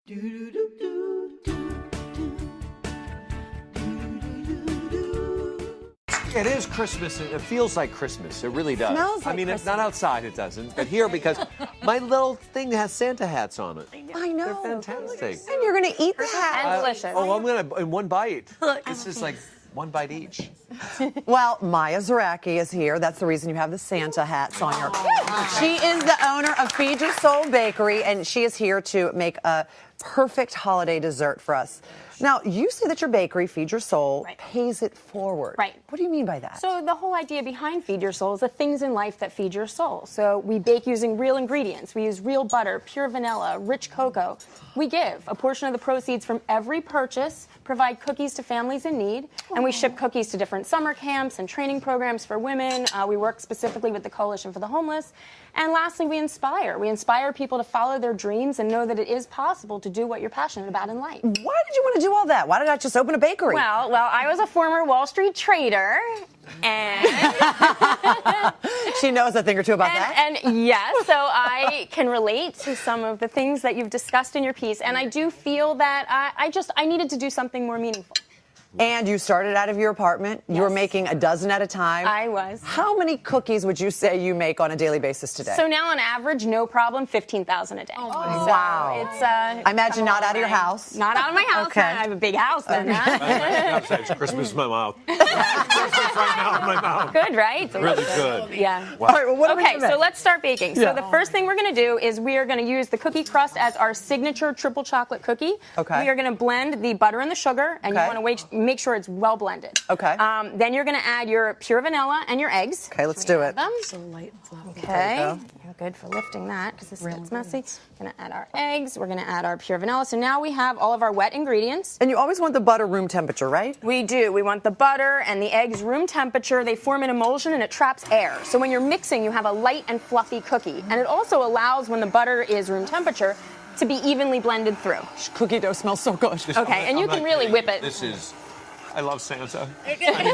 It is Christmas. It feels like Christmas. It really does. Smells like I mean, Christmas. it's not outside, it doesn't. But here, because my little thing has Santa hats on it. I know. They're fantastic. And you're going to eat the hat. And delicious. Oh, I'm going to, in one bite. This is like one bite each. Well, Maya Zaracki is here. That's the reason you have the Santa hats on your. She is the owner of Feed Your Soul Bakery, and she is here to make a perfect holiday dessert for us. Now, you say that your bakery, Feed Your Soul, pays it forward. Right. What do you mean by that? So the whole idea behind Feed Your Soul is the things in life that feed your soul. So we bake using real ingredients. We use real butter, pure vanilla, rich cocoa. We give a portion of the proceeds from every purchase, provide cookies to families in need, and we ship cookies to different summer camps and training programs for women. We work specifically with the Coalition for the Homeless. And lastly, we inspire. We inspire people to follow their dreams and know that it is possible to do what you're passionate about in life. Why did you want to do all that? Why did I just open a bakery? Well, I was a former Wall Street trader, and she knows a thing or two about that. And yes, so I can relate to some of the things that you've discussed in your piece, and I do feel that I needed to do something more meaningful. And you started out of your apartment. You were making a dozen at a time. I was. How many cookies would you say you make on a daily basis today? So now, on average, no problem, 15,000 a day. Oh, wow. It's, I imagine not out of your house. Not out of my house. Okay. I have a big house then. It's Christmas in my mouth. Christmas right now in my mouth. Good, right? Really good. Yeah. Wow. All right, well, what are we Okay, gonna so make? let's start baking. So the first thing we're going to do is we are going to use the cookie crust as our signature triple chocolate cookie. Okay. We are going to blend the butter and the sugar, and you Okay. want to make sure it's well blended. Okay. Then you're going to add your pure vanilla and your eggs. Okay, let's do it. Them. So light and fluffy. Okay. There you You're good for lifting that because this gets messy. We're going to add our eggs. We're going to add our pure vanilla. So now we have all of our wet ingredients. And you always want the butter room temperature, right? We do. We want the butter and the eggs room temperature. They form an emulsion and it traps air. So when you're mixing, you have a light and fluffy cookie. And it also allows, when the butter is room temperature, to be evenly blended through. Cookie dough smells so good. Okay, and you can really whip it. This is, I love Santa.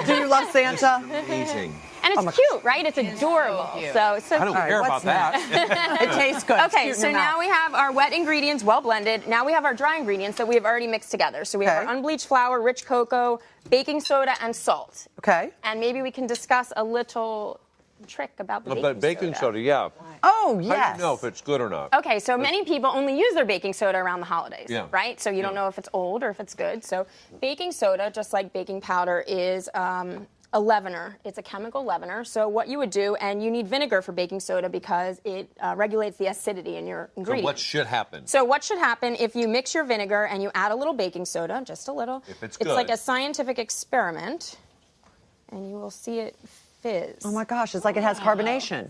Do you love Santa? Amazing. And it's cute, right? It's adorable. So it's so I don't cute. care about that. It tastes good. It's Okay, cute in so your now mouth. we have our wet ingredients well blended. Now we have our dry ingredients that we have already mixed together. So we have Okay. our unbleached flour, rich cocoa, baking soda, and salt. Okay. And maybe we can discuss a little trick about the But baking soda, yeah. Oh, How do yes. you know if it's good or not? Okay, so many people only use their baking soda around the holidays, Yeah. right? So you don't know if it's old or if it's good. So baking soda, just like baking powder, is a leavener. It's a chemical leavener. So what you would do, and you need vinegar for baking soda because it regulates the acidity in your So ingredients. what should happen? So what should happen if you mix your vinegar and you add a little baking soda, just a little? If it's It's good. like a scientific experiment, and you will see it fizz. Oh my gosh, it's like it has carbonation.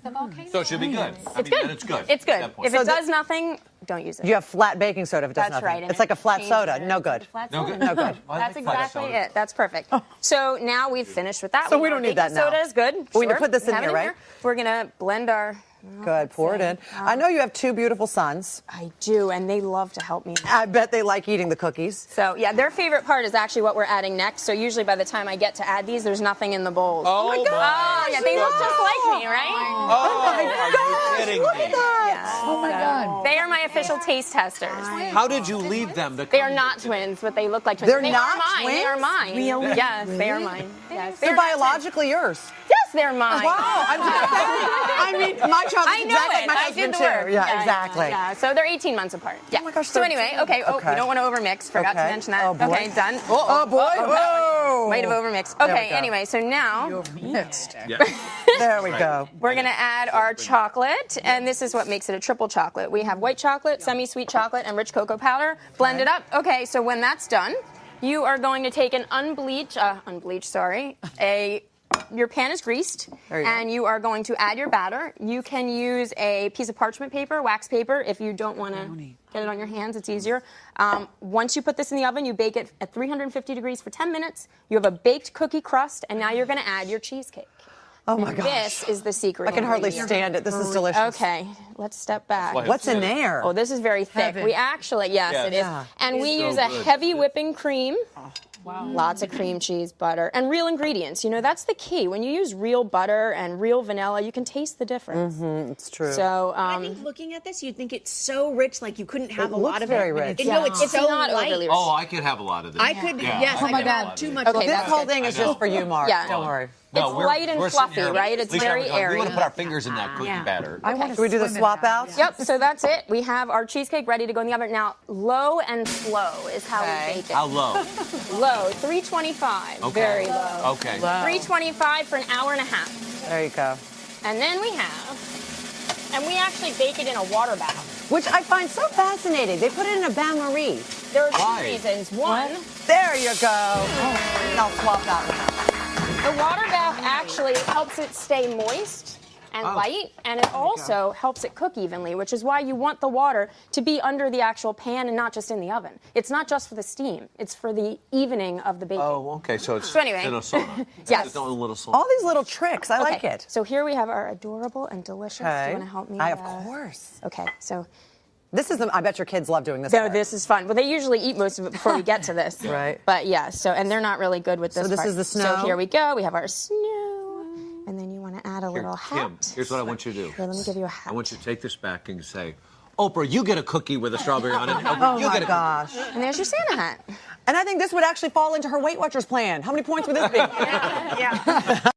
So it should be good. I mean, good. then it's good. It's at good. that point. If it does nothing, don't use it. You have flat baking soda if it does That's nothing. right. and It's like a it flat changes soda. it. No good. Flat No soda. good. No good. I That's like flat exactly soda. it. That's perfect. So now we've finished with that. So we know don't need baking that now. Soda is good. We need to Sure. put this in Have it here, right? We're gonna blend our. Good. Pour it in. I know you have two beautiful sons. I do, and they love to help me. I bet they like eating the cookies. So yeah, their favorite part is actually what we're adding next. So usually by the time I get to add these, there's nothing in the bowls. Oh my Oh yeah, they look just like me, right? Oh, are you kidding Look me? at that. Yeah. Oh my God. They are my official taste testers. How did you lead them to They come are not here today? twins, but they look like twins. They're They not are mine. They are twins? mine. Really? Yes, they are mine. Yes, They're not twins. biologically yours. Yes, they're mine. Wow. I'm just saying. I mean, my child I is know exactly it. like my I husband did the too. work. Yeah, exactly. Yeah, so they're 18 months apart. Yeah. Oh my gosh, So they're anyway, 18. okay. Oh, Okay. we don't want to overmix. Forgot to Okay. mention that. Oh, boy. Okay, done. Oh, boy. Whoa. Might have overmixed. There we Okay, go. anyway, so now Mixed. There we go. we're going to add our chocolate, and this is what makes it a triple chocolate. We have white chocolate, semi-sweet chocolate, and rich cocoa powder. Blend it up. Okay, so when that's done, you are going to take an your pan is greased, There you go. and you are going to add your batter. You can use a piece of parchment paper, wax paper, if you don't want to get it on your hands. It's easier. Once you put this in the oven, you bake it at 350 degrees for 10 minutes. You have a baked cookie crust, and now you're going to add your cheesecake. Oh my And gosh. This is the secret. I can hardly ingredient. stand it. This is delicious. Okay, let's step back. What's in there? Oh, this is very thick. Heaven. We actually, yes, Yeah. it is. Yeah. And we so use a good. heavy whipping cream. lots of cream cheese, butter, and real ingredients. You know, that's the key. When you use real butter and real vanilla, you can taste the difference. It's true. So, I think looking at this, you'd think it's so rich, like you couldn't have a lot of very it. rich. No, it's so not light. overly rich. Oh, I could have a lot of this. I could, yes, I could have too much. Okay, This that's whole good. thing is just for you, Mark. Yeah. Don't worry. It's light and we're fluffy, sitting here. right? It's Lisa, very we airy. want to put our fingers in that cookie batter. Should we do the swap out? Yep, so that's it. We have our cheesecake ready to go in the oven. Now, low and slow is how we bake it. How low? Low, 325. Okay. Very low. Okay. 325 for an hour and a half. There you go. And then we actually bake it in a water bath. Which I find so fascinating. They put it in a bain-marie. There are Why? two reasons. One, There you go. I'll swap that one. the water bath actually helps it stay moist and light, and it also helps it cook evenly, which is why you want the water to be under the actual pan and not just in the oven. It's not just for the steam, it's for the evening of the baking. Oh, okay. So it's anyway. in a sauna. Yes. It's a little sauna. All these little tricks. I Okay, like it. So here we have our adorable and delicious. Do you want to help me? Of course. Okay, so This is I bet your kids love doing this. no, part. this is fun. Well, they usually eat most of it before we get to this. Right. But yeah, and they're not really good with this. So this part. is the snow? So here we go. We have our snow, and then you want to add a little Kim, hat. here's what I want you to do. Here, let me give you a hat. I want you to take this back and say, Oprah, you get a cookie with a strawberry on it. Oprah, Oh you my get a gosh. And there's your Santa hat. And I think this would actually fall into her Weight Watchers plan. How many points would this be? Yeah.